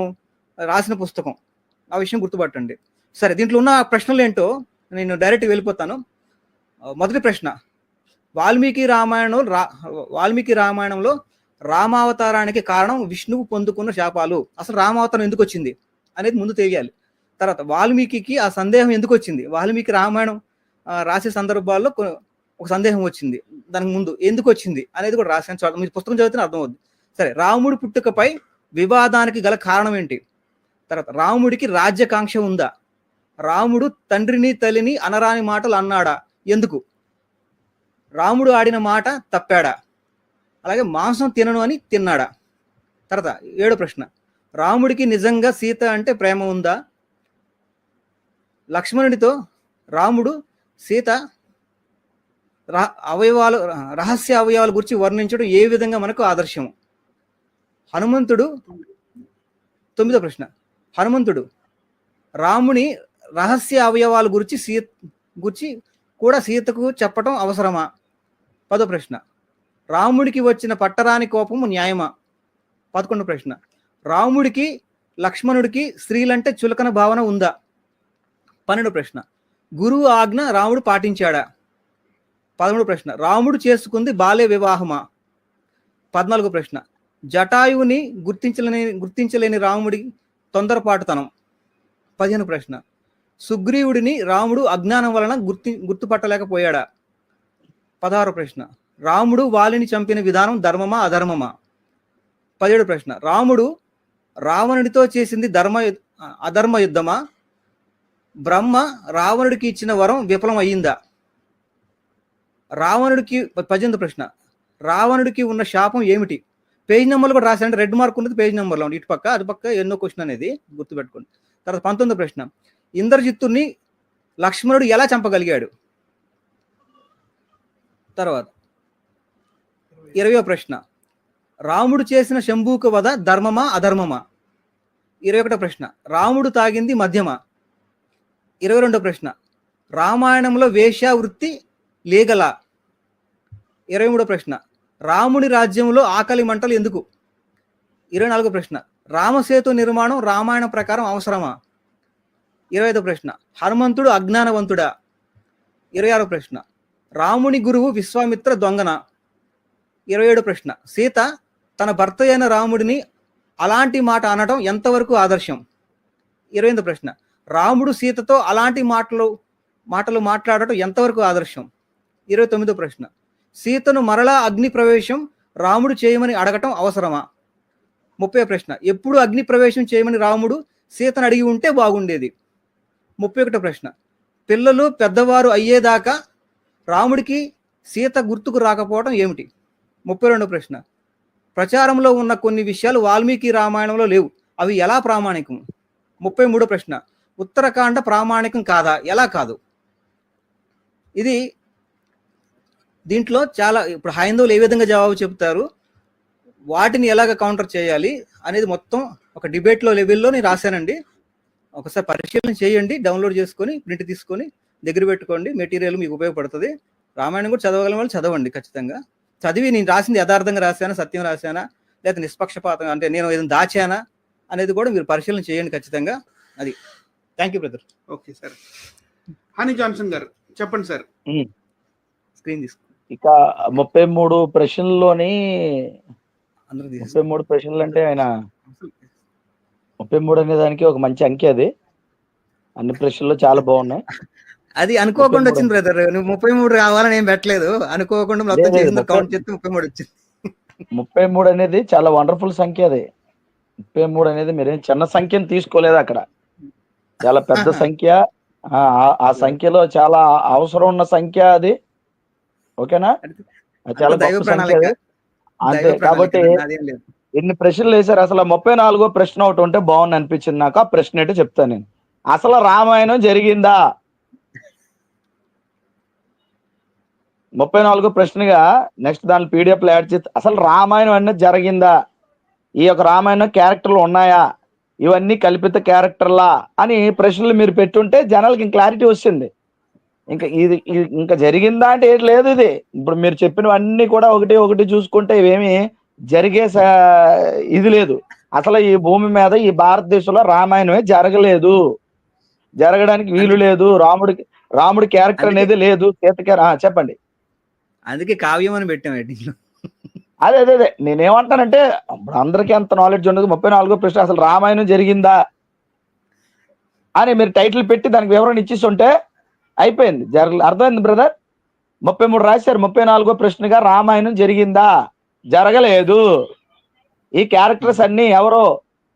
రాసిన పుస్తకం, ఆ విషయం గుర్తుపట్టండి. సరే, దీంట్లో ఉన్న ప్రశ్నలు ఏంటో నేను డైరెక్ట్ వెళ్ళిపోతాను. మొదటి ప్రశ్న, వాల్మీకి రామాయణంలో రామావతారానికి కారణం విష్ణువు పొందుకున్న శాపాలు. అసలు రామావతారం ఎందుకు వచ్చింది అనేది ముందు తెలియాలి. తర్వాత వాల్మీకి ఆ సందేహం ఎందుకు వచ్చింది, వాల్మీకి రామాయణం రాసే సందర్భాల్లో ఒక సందేహం వచ్చింది, దానికి ముందు ఎందుకు వచ్చింది అనేది కూడా రాశాను. మీరు పుస్తకం చదివితే అర్థమవుద్ది. సరే, రాముడి పుట్టుకపై వివాదానికి గల కారణం ఏంటి? తర్వాత రాముడికి రాజ్యకాంక్ష ఉందా? రాముడు తండ్రిని తల్లిని అనరాని మాటలు అన్నాడా, ఎందుకు? రాముడు ఆడిన మాట తప్పాడా? అలాగే మాంసం తినను అని తిన్నాడా? తర్వాత 7వ ప్రశ్న, రాముడికి నిజంగా సీత అంటే ప్రేమ ఉందా? లక్ష్మణుడితో రాముడు సీత రహస్య అవయవాల గురించి వర్ణించడం ఏ విధంగా మనకు ఆదర్శము? హనుమంతుడు 9వ ప్రశ్న, హనుమంతుడు రాముని రహస్య అవయవాల గురించి కూడా సీతకు చెప్పటం అవసరమా? 10వ ప్రశ్న, రాముడికి వచ్చిన పట్టరాని కోపము న్యాయమా? 11వ ప్రశ్న, రాముడికి లక్ష్మణుడికి స్త్రీలంటే చులకన భావన ఉందా? 12వ ప్రశ్న, గురువు ఆజ్ఞ రాముడు పాటించాడా? 13వ ప్రశ్న, రాముడు చేసుకుంది బాల్య వివాహమా? 14వ ప్రశ్న, జటాయువుని గుర్తించలేని రాముడి తొందరపాటుతనం. 15వ ప్రశ్న, సుగ్రీవుడిని రాముడు అజ్ఞానం వలన గుర్తుపట్టలేకపోయాడా? 16వ ప్రశ్న, రాముడు వాలిని చంపిన విధానం ధర్మమా అధర్మమా? 17వ ప్రశ్న, రాముడు రావణుడితో చేసింది అధర్మ యుద్ధమా? బ్రహ్మ రావణుడికి ఇచ్చిన వరం విఫలం అయ్యిందా? 18వ ప్రశ్న, రావణుడికి ఉన్న శాపం ఏమిటి? పేజ్ నెంబర్లు కూడా రాశారంటే రెడ్ మార్క్ ఉన్నది పేజ్ నెంబర్లో, ఇటు పక్క అటు పక్క ఎన్నో క్వశ్చన్ అనేది గుర్తుపెట్టుకోండి. తర్వాత 19వ ప్రశ్న, ఇంద్రజిత్తుని లక్ష్మణుడు ఎలా చంపగలిగాడు? తర్వాత 20వ ప్రశ్న, రాముడు చేసిన శంభూక వధ ధర్మమా అధర్మమా? 21వ ప్రశ్న, రాముడు తాగింది మద్యమా? 22వ ప్రశ్న, రామాయణంలో వేశ్యావృత్తి లీగలా? 23వ ప్రశ్న, రాముడి రాజ్యంలో ఆకలి మంటలు ఎందుకు? 24వ ప్రశ్న, రామసేతు నిర్మాణం రామాయణం ప్రకారం అవసరమా? 25వ ప్రశ్న, హనుమంతుడు అజ్ఞానవంతుడా? 26వ ప్రశ్న, రాముని గురువు విశ్వామిత్ర దొంగన? 27వ ప్రశ్న, సీత తన భర్త అయిన రాముడిని అలాంటి మాట అనడం ఎంతవరకు ఆదర్శం? 28వ ప్రశ్న, రాముడు సీతతో అలాంటి మాటలు మాట్లాడటం ఎంతవరకు ఆదర్శం? 29వ ప్రశ్న, సీతను మరలా అగ్ని ప్రవేశం రాముడు చేయమని అడగటం అవసరమా? 30వ ప్రశ్న, ఎప్పుడు అగ్ని ప్రవేశం చేయమని రాముడు సీతను అడిగి ఉంటే బాగుండేది? 31వ ప్రశ్న, పిల్లలు పెద్దవారు అయ్యేదాకా రాముడికి సీత గుర్తుకు రాకపోవడం ఏమిటి? 32వ ప్రశ్న, ప్రచారంలో ఉన్న కొన్ని విషయాలు వాల్మీకి రామాయణంలో లేవు, అవి ఎలా ప్రామాణికం? 33వ ప్రశ్న, ఉత్తరాఖండ ప్రామాణికం కాదా, ఎలా కాదు? ఇది దీంట్లో చాలా, ఇప్పుడు హైందవులు ఏ విధంగా జవాబు చెప్తారు, వాటిని ఎలాగ కౌంటర్ చేయాలి అనేది మొత్తం ఒక డిబేట్లో లెవెల్లో నేను రాశానండి. ఒకసారి పరిశీలన చేయండి, డౌన్లోడ్ చేసుకొని ప్రింట్ తీసుకొని దగ్గర పెట్టుకోండి, మెటీరియల్ మీకు ఉపయోగపడుతుంది. రామాయణం కూడా చదవగల వాళ్ళు చదవండి ఖచ్చితంగా. చదివి నేను రాసింది యథార్థంగా రాశానా, సత్యం రాశానా, లేదా నిష్పక్షపాతంగా అంటే నేను ఏదైనా దాచానా అనేది కూడా మీరు పరిశీలన చేయండి ఖచ్చితంగా. అది. Thank you brother. Okay sir. Honey Johnson గారు చెప్పండి సార్. స్క్రీన్ తీసుకో. ఇక 33 ప్రశ్నల్లోని అందరూ 33 ప్రశ్నలు అంటే ఆయన 33 అనే దానికి ఒక మంచి అంకె. అది అన్ని ప్రశ్నలు చాలా బాగున్నాయి. అది అనుకోకుండా వచ్చింది బ్రదర్, నువ్వు 33 కావాలని ఏం పెట్టలేదు, అనుకోకుండా మొత్తం చేసింది కౌంట్ చేస్తే 33 వచ్చింది. 33 అనేది చాలా వండర్ఫుల్ సంఖ్య. అది 33 అనేది మీరేం చిన్న సంఖ్యను తీసుకోలేదు, అక్కడ చాలా పెద్ద సంఖ్య. ఆ సంఖ్యలో చాలా అవసరం ఉన్న సంఖ్య అది. ఓకేనా? చాలా గొప్ప సంఖ్య అది. అంతే. కాబట్టి ఎన్ని ప్రశ్నలు వేశారు, అసలు 34వ ప్రశ్న ఒకటి ఉంటే బాగుంది అనిపించింది నాకు. ఆ ప్రశ్న ఏంటో చెప్తాను నేను. అసలు రామాయణం జరిగిందా? 34వ ప్రశ్నగా నెక్స్ట్ దాని పీడిఎఫ్ లో యాడ్ చేస్తే అసలు రామాయణం అనేది జరిగిందా, ఈ యొక్క రామాయణం క్యారెక్టర్లు ఉన్నాయా, ఇవన్నీ కల్పిత క్యారెక్టర్లా అని ప్రశ్నలు మీరు పెట్టుంటే జనాలకి క్లారిటీ వచ్చింది. ఇంకా జరిగిందా అంటే ఏం లేదు. ఇది ఇప్పుడు మీరు చెప్పినవన్నీ కూడా ఒకటి ఒకటి చూసుకుంటే ఇవేమి జరిగే ఇది లేదు. అసలు ఈ భూమి మీద ఈ భారతదేశంలో రామాయణమే జరగలేదు, జరగడానికి వీలు లేదు. రాముడి క్యారెక్టర్ అనేది లేదు, సీత చెప్పండి. అందుకే కావ్యం అని పెట్టాం. అదే నేనేమంటానంటే ఇప్పుడు అందరికీ అంత నాలెడ్జ్ ఉండదు. 34వ ప్రశ్న అసలు రామాయణం జరిగిందా అని మీరు టైటిల్ పెట్టి దానికి వివరణ ఇచ్చేస్తుంటే అయిపోయింది. అర్థమైంది బ్రదర్? 33 రాశారు. 34వ ప్రశ్నగా రామాయణం జరిగిందా? జరగలేదు. ఈ క్యారెక్టర్స్ అన్ని ఎవరో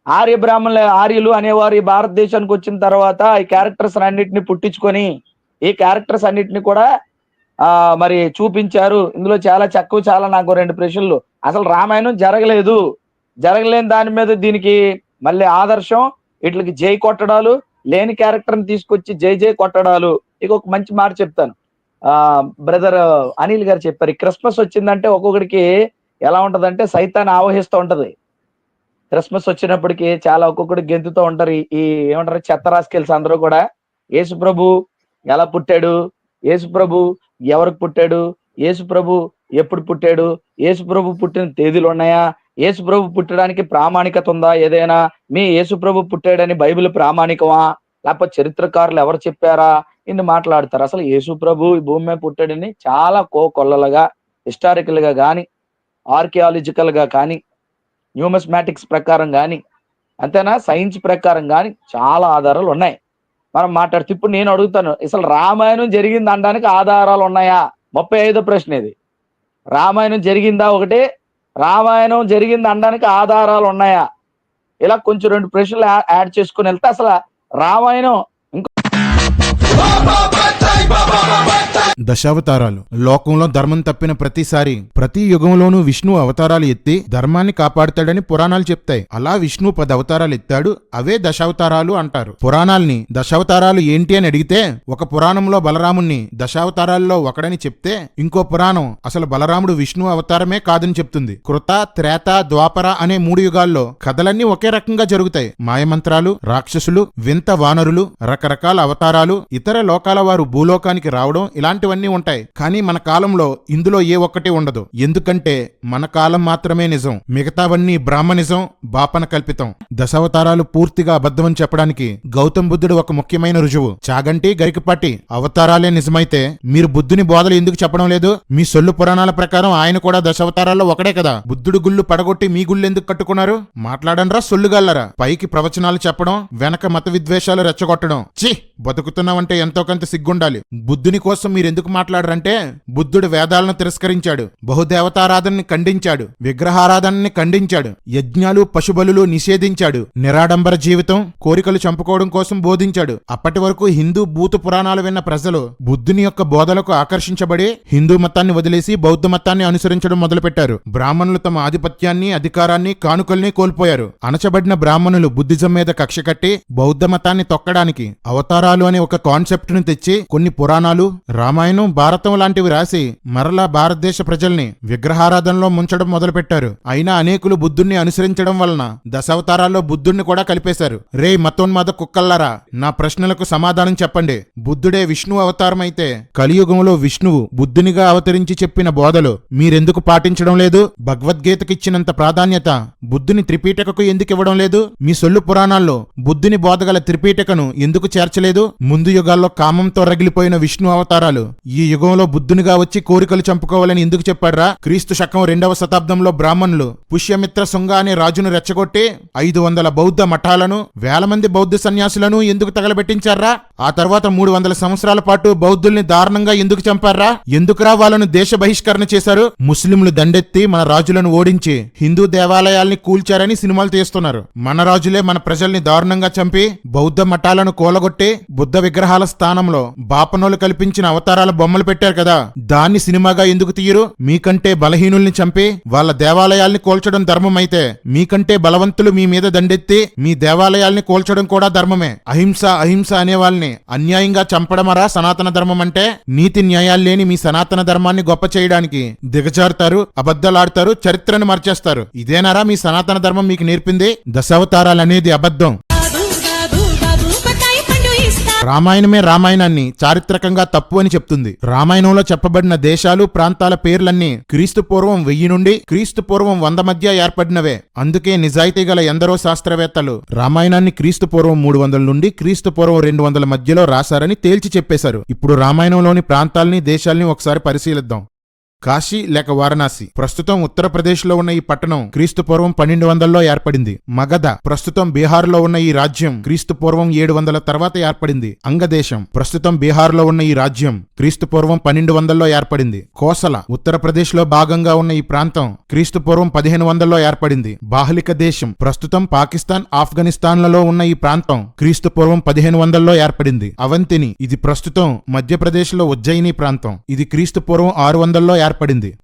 ఆర్యులు అనేవారు ఈ భారతదేశానికి వచ్చిన తర్వాత ఈ క్యారెక్టర్స్ అన్నిటిని పుట్టించుకొని ఈ క్యారెక్టర్స్ అన్నిటిని కూడా మరి చూపించారు. ఇందులో చాలా నాకు 2 ప్రశ్నలు. అసలు రామాయణం జరగలేదు, జరగలేని దాని మీద దీనికి మళ్ళీ ఆదర్శం ఇట్లకి జై కొట్టడాలు, లేని క్యారెక్టర్ని తీసుకొచ్చి జై కొట్టడాలు. ఇక ఒక మంచి మాట చెప్తాను. బ్రదర్ అనిల్ గారు చెప్పారు, క్రిస్మస్ వచ్చిందంటే ఒక్కొక్కడికి ఎలా ఉంటదంటే సైతాన్ని ఆవహిస్తూ ఉంటది. క్రిస్మస్ వచ్చినప్పటికీ చాలా ఒక్కొక్కడికి గెంతుతూ ఉంటారు. ఈ ఏమంటారు చెత్త రాసుకెళ్ళి అందరూ కూడా యేసు ప్రభు ఎలా పుట్టాడు, యేసు ప్రభు ఎవరికి పుట్టాడు, యేసు ప్రభు ఎప్పుడు పుట్టాడు, యేసు ప్రభు పుట్టిన తేదీలు ఉన్నాయా, యేసు ప్రభు పుట్టడానికి ప్రామాణికత ఉందా, ఏదైనా మీ యేసు ప్రభు పుట్టాడని బైబిల్ ప్రామాణికమా, లేకపోతే చరిత్రకారులు ఎవరు చెప్పారా, ఇన్ని మాట్లాడతారు. అసలు యేసు ప్రభు ఈ భూమి మీద పుట్టాడని చాలా కొల్లలుగా హిస్టారికల్ గా కానీ, ఆర్కియాలజికల్ గా కానీ, న్యూమస్మాటిక్స్ ప్రకారం కానీ, అంతేనా సైన్స్ ప్రకారం కానీ చాలా ఆధారాలు ఉన్నాయి. మనం మాట్లాడుతూ ఇప్పుడు నేను అడుగుతాను, అసలు రామాయణం జరిగింది అనడానికి ఆధారాలు ఉన్నాయా? 35వ ప్రశ్న ఇది. రామాయణం జరిగిందా ఒకటి, రామాయణం జరిగింది అనడానికి ఆధారాలు ఉన్నాయా? ఇలా కొంచెం 2 ప్రశ్నలు యాడ్ చేసుకుని వెళ్తే అసలు రామాయణం దశావతారాలు. లోకంలో ధర్మం తప్పిన ప్రతిసారి ప్రతి యుగంలోనూ విష్ణు అవతారాలు ఎత్తి ధర్మాన్ని కాపాడుతాడని పురాణాలు చెప్తాయి. అలా విష్ణు 10 అవతారాలు ఎత్తాడు, అవే దశావతారాలు అంటారు. పురాణాల్ని దశావతారాలు ఏంటి అని అడిగితే ఒక పురాణంలో బలరాముణ్ణి దశావతారాల్లో ఒకడని చెప్తే ఇంకో పురాణం అసలు బలరాముడు విష్ణు అవతారమే కాదని చెప్తుంది. కృత, త్రేత, ద్వాపర అనే 3 యుగాల్లో కథలన్నీ ఒకే రకంగా జరుగుతాయి. మాయమంత్రాలు, రాక్షసులు, వింత వానరులు, రకరకాల అవతారాలు, ఇతర లోకాల వారు భూలోకానికి రావడం, ఇలాంటివన్నీ ఉంటాయి. కానీ మన కాలంలో ఇందులో ఏ ఒక్కటి ఉండదు. ఎందుకంటే మన కాలం మాత్రమే నిజం, మిగతావన్నీ బ్రాహ్మణిజం, బాపన కల్పితం. దశావతారాలు పూర్తిగా అబద్ధమని చెప్పడానికి గౌతమ్ బుద్ధుడు ఒక ముఖ్యమైన రుజువు. చాగంటి, గరికపాటి అవతారాలే నిజమైతే మీరు బుద్ధుని బోధలు ఎందుకు చెప్పడం లేదు? మీ సొల్లు పురాణాల ప్రకారం ఆయన కూడా దశావతారాల్లో ఒకడే కదా. బుద్ధుడు గుళ్ళు పడగొట్టి మీ గుళ్ళు ఎందుకు కట్టుకున్నారు? మాట్లాడండ్రా సొల్లుగల్లరా. పైకి ప్రవచనాలు చెప్పడం, వెనక మత విద్వేషాలు రెచ్చగొట్టడం. ఛీ, బతుకుతున్నామంటే ఎంతో కొంత సిగ్గుండాలి. బుద్ధుని కోసం మీరు ఎందుకు మాట్లాడరంటే బుద్ధుడు వేదాలను తిరస్కరించాడు, బహుదేవతారాధనని ఖండించాడు, విగ్రహారాధనని ఖండించాడు, యజ్ఞాలు పశుబలులు నిషేధించాడు, నిరాడంబర జీవితం, కోరికలు చంపుకోవడం కోసం బోధించాడు. అప్పటి వరకు హిందూ భూత పురాణాలు విన్న ప్రజలు బుద్ధుని యొక్క బోధలకు ఆకర్షించబడి హిందూ మతాన్ని వదిలేసి బౌద్ధ మతాన్ని అనుసరించడం మొదలుపెట్టారు. బ్రాహ్మణులు తమ ఆధిపత్యాన్ని, అధికారాన్ని, కానుకల్ని కోల్పోయారు. అణచబడిన బ్రాహ్మణులు బుద్ధిజం మీద కక్ష కట్టి బౌద్ధ మతాన్ని తొక్కడానికి అవతారాలు అనే ఒక కాన్సెప్ట్ ను తెచ్చి కొన్ని పురాణాలు, రామాయణం, భారతం లాంటివి రాసి మరలా భారతదేశ ప్రజల్ని విగ్రహారాధనలో ముంచడం మొదలుపెట్టారు. అయినా అనేకులు బుద్ధుణ్ణి అనుసరించడం వలన దశావతారాల్లో బుద్ధుణ్ణి కూడా కలిపేశారు. రే మతోన్మాద కుక్కల్లారా, నా ప్రశ్నలకు సమాధానం చెప్పండి. బుద్ధుడే విష్ణు అవతారం అయితే కలియుగంలో విష్ణువు బుద్ధునిగా అవతరించి చెప్పిన బోధలు మీరెందుకు పాటించడం లేదు? భగవద్గీతకిచ్చినంత ప్రాధాన్యత బుద్ధుని త్రిపీఠకకు ఎందుకు ఇవ్వడం లేదు? మీ సొల్లు పురాణాల్లో బుద్ధుని బోధగల త్రిపీఠకను ఎందుకు చేర్చలేదు? ముందు యుగాల్లో కామంతో రగిలిపోయిన విష్ణు అవతారాలు ఈ యుగంలో బుద్ధునిగా వచ్చి కోరికలు చంపుకోవాలని ఎందుకు చెప్పాడ్రా? క్రీస్తు శకం 2వ శతాబ్దంలో బ్రాహ్మణులు పుష్యమిత్ర శుంగ అనే రాజును రెచ్చగొట్టి 500 బౌద్ధ మఠాలను, వేల మంది బౌద్ధ సన్యాసులను ఎందుకు తగలబెట్టించారా? ఆ తర్వాత 300 సంవత్సరాల పాటు బౌద్ధుల్ని దారుణంగా ఎందుకు చంపారా? ఎందుకురా వాళ్ళను దేశ బహిష్కరణ చేశారు? ముస్లింలు దండెత్తి మన రాజులను ఓడించి హిందూ దేవాలయాల్ని కూల్చారని సినిమాలు తీస్తున్నారు. మన రాజులే మన ప్రజల్ని దారుణంగా చంపి బౌద్ధ మఠాలను కూలగొట్టి బుద్ధ విగ్రహాల స్థానంలో బాపనోలు కల్పించిన అవతారాల బొమ్మలు పెట్టారు కదా, దాన్ని సినిమాగా ఎందుకు తీయరు? మీకంటే బలహీనుల్ని చంపి వాళ్ళ దేవాలయాల్ని కూల్చడం ధర్మమైతే మీకంటే బలవంతులు మీ మీద దండెత్తి మీ దేవాలయాల్ని కూల్చడం కూడా ధర్మమే. అహింస అహింస అనే వాళ్ళని అన్యాయంగా చంపడమరా సనాతన ధర్మం అంటే? నీతి న్యాయాలు లేని మీ సనాతన ధర్మాన్ని గొప్ప చేయడానికి దిగజారుతారు, అబద్ధాలాడతారు, చరిత్రను మర్చేస్తారు. ఇదేనారా మీ సనాతన ధర్మం మీకు నేర్పింది? దశావతారాలనేది అబద్ధం. రామాయణమే రామాయణాన్ని చారిత్రకంగా తప్పు అని చెప్తుంది. రామాయణంలో చెప్పబడిన దేశాలు, ప్రాంతాల పేర్లన్నీ క్రీస్తు పూర్వం 1000 నుండి క్రీస్తు పూర్వం 100 మధ్య ఏర్పడినవే. అందుకే నిజాయితీ గల ఎందరో శాస్త్రవేత్తలు రామాయణాన్ని క్రీస్తు పూర్వం 300 నుండి క్రీస్తు పూర్వం 200 మధ్యలో రాశారని తేల్చి చెప్పేశారు. ఇప్పుడు రామాయణంలోని ప్రాంతాల్ని, దేశాల్ని ఒకసారి పరిశీలిద్దాం. కాశీ లేక వారణాసి ప్రస్తుతం ఉత్తరప్రదేశ్లో ఉన్న ఈ పట్టణం క్రీస్తు పూర్వం 1200లో ఏర్పడింది. మగధ ప్రస్తుతం బీహార్లో ఉన్న ఈ రాజ్యం క్రీస్తు పూర్వం 700 తర్వాత ఏర్పడింది. అంగదేశం ప్రస్తుతం బీహార్లో ఉన్న ఈ రాజ్యం క్రీస్తు పూర్వం 1200లో ఏర్పడింది. కోసల ఉత్తరప్రదేశ్లో భాగంగా ఉన్న ఈ ప్రాంతం క్రీస్తు పూర్వం 1500లో ఏర్పడింది. బాహ్లిక దేశం ప్రస్తుతం పాకిస్తాన్, ఆఫ్ఘనిస్తాన్లలో ఉన్న ఈ ప్రాంతం క్రీస్తు పూర్వం 1500లో ఏర్పడింది. అవంతిని ఇది ప్రస్తుతం మధ్యప్రదేశ్లో ఉజ్జయిని ప్రాంతం. ఇది క్రీస్తు పూర్వం 600లో ఏర్పడింది.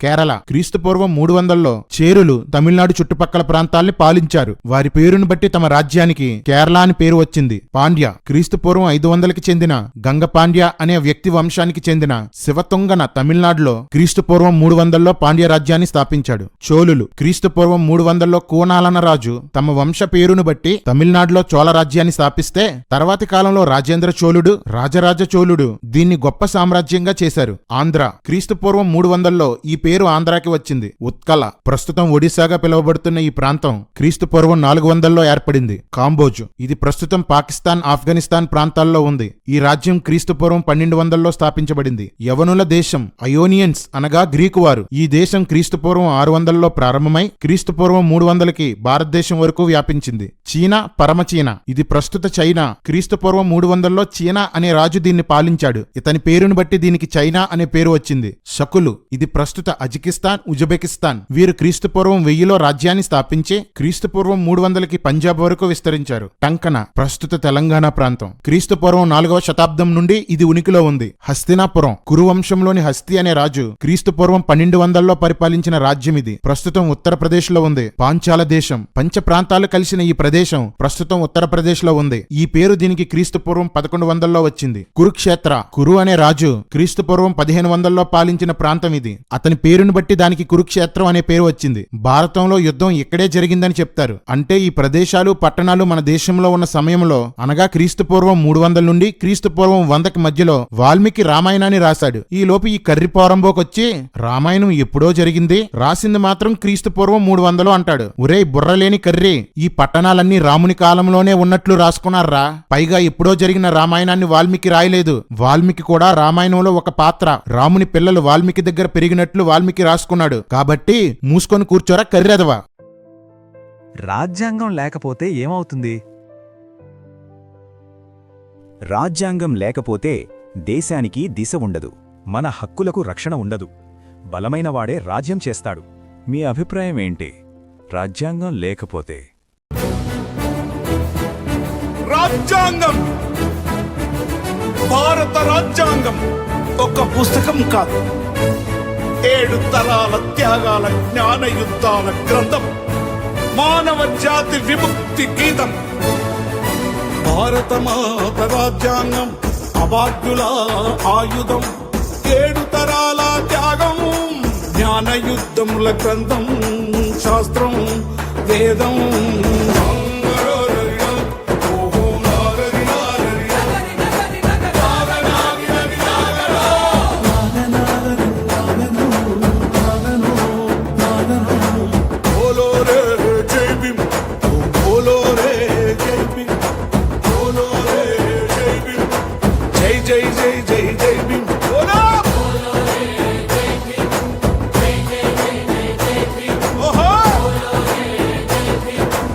కేరళ క్రీస్తు పూర్వం 300లో చేరులు తమిళనాడు చుట్టుపక్కల ప్రాంతాల్ని పాలించారు. వారి పేరును బట్టి తమ రాజ్యానికి కేరళ అని పేరు వచ్చింది. పాండ్య క్రీస్తు పూర్వం 500కి చెందిన గంగపాండ్య అనే వ్యక్తి వంశానికి చెందిన శివతుంగన తమిళనాడులో క్రీస్తు పూర్వం 300లో పాండ్య రాజ్యాన్ని స్థాపించాడు. చోళులు క్రీస్తు పూర్వం 300లో కూనాలన రాజు తమ వంశ పేరును బట్టి తమిళనాడులో చోళ రాజ్యాన్ని స్థాపిస్తే తర్వాతి కాలంలో రాజేంద్ర చోళుడు, రాజరాజ చోళుడు దీన్ని గొప్ప సామ్రాజ్యంగా చేశారు. ఆంధ్ర క్రీస్తు పూర్వం 300లో ఈ పేరు ఆంధ్రాకి వచ్చింది. ఉత్కల ప్రస్తుతం ఒడిశాగా పిలువబడుతున్న ఈ ప్రాంతం క్రీస్తు పూర్వం 400లో ఏర్పడింది. కాంబోజు ఇది ప్రస్తుతం పాకిస్తాన్, ఆఫ్ఘనిస్తాన్ ప్రాంతాల్లో ఉంది. ఈ రాజ్యం క్రీస్తు పూర్వం 1200లో స్థాపించబడింది. యవనుల దేశం అయోనియన్స్ అనగా గ్రీకు వారు. ఈ దేశం క్రీస్తు పూర్వం 600లో ప్రారంభమై క్రీస్తు పూర్వం 300కి భారతదేశం వరకు వ్యాపించింది. చీనా, పరమచీనా ఇది ప్రస్తుత చైనా. క్రీస్తు పూర్వం 300లో చీనా అనే రాజు దీన్ని పాలించాడు. ఇతని పేరును బట్టి దీనికి చైనా అనే పేరు వచ్చింది. శకులు ఇది ప్రస్తుత అజికిస్తాన్, ఉజ్బెకిస్తాన్. వీరు క్రీస్తు పూర్వం 1000లో రాజ్యాన్ని స్థాపించి క్రీస్తు పూర్వం 300కి పంజాబ్ వరకు విస్తరించారు. టంకన ప్రస్తుత తెలంగాణ ప్రాంతం. క్రీస్తు పూర్వం 4వ శతాబ్దం నుండి ఇది ఉనికిలో ఉంది. హస్తినాపురం కురువంశంలోని హస్తి అనే రాజు క్రీస్తు పూర్వం 1200లో పరిపాలించిన రాజ్యం ఇది. ప్రస్తుతం ఉత్తరప్రదేశ్ లో ఉంది. పాంచాల దేశం పంచ ప్రాంతాలు కలిసిన ఈ ప్రదేశం ప్రస్తుతం ఉత్తరప్రదేశ్ లో ఉంది. ఈ పేరు దీనికి క్రీస్తు పూర్వం 1100లో వచ్చింది. కురుక్షేత్ర కురు అనే రాజు క్రీస్తు పూర్వం 1500లో పాలించిన ప్రాంతం ఇది. అతని పేరును బట్టి దానికి కురుక్షేత్రం అనే పేరు వచ్చింది. భారతంలో యుద్ధం ఇక్కడే జరిగిందని చెప్తారు. అంటే ఈ ప్రదేశాలు, పట్టణాలు మన దేశంలో ఉన్న సమయంలో అనగా క్రీస్తు పూర్వం 300 నుండి క్రీస్తు పూర్వం 100కి మధ్యలో వాల్మీకి రామాయణాన్ని రాశాడు. ఈ లోపు ఈ కర్రి పోరంబోకొచ్చి రామాయణం ఎప్పుడో జరిగింది, రాసింది మాత్రం క్రీస్తు పూర్వం 300 అంటాడు. ఒరేయ్ బుర్రలేని కర్రి, ఈ పట్టణాలన్నీ రాముని కాలంలోనే ఉన్నట్లు రాసుకున్నారా? పైగా ఎప్పుడో జరిగిన రామాయణాన్ని వాల్మీకి రాయలేదు. వాల్మీకి కూడా రామాయణంలో ఒక పాత్ర. రాముని పిల్లలు వాల్మీకి దగ్గర పెరిగినట్లు వాల్మీకి రాసుకున్నాడు. కాబట్టి మూసుకొని కూర్చోరా కర్రెదవా. రాజ్యాంగం లేకపోతే ఏమవుతుంది? రాజ్యాంగం లేకపోతే దేశానికి దిశ ఉండదు. మన హక్కులకు రక్షణ ఉండదు. బలమైనవాడే రాజ్యం చేస్తాడు. మీ అభిప్రాయం ఏంటి? రాజ్యాంగం లేకపోతే రాజ్యాంగం, భారత రాజ్యాంగం ఒక పుస్తకం కాదు, 7 తరాల త్యాగాల జ్ఞాన యుద్ధాల గ్రంథం, మానవ జాతి విముక్తి గీతం. భారత మాత రాజ్యాంగం అభాగ్యుల ఆయుధం, 7 తరాల త్యాగం, జ్ఞాన యుద్ధముల గ్రంథం, శాస్త్రం వేదం. జై జై జై జై జై భీమ్.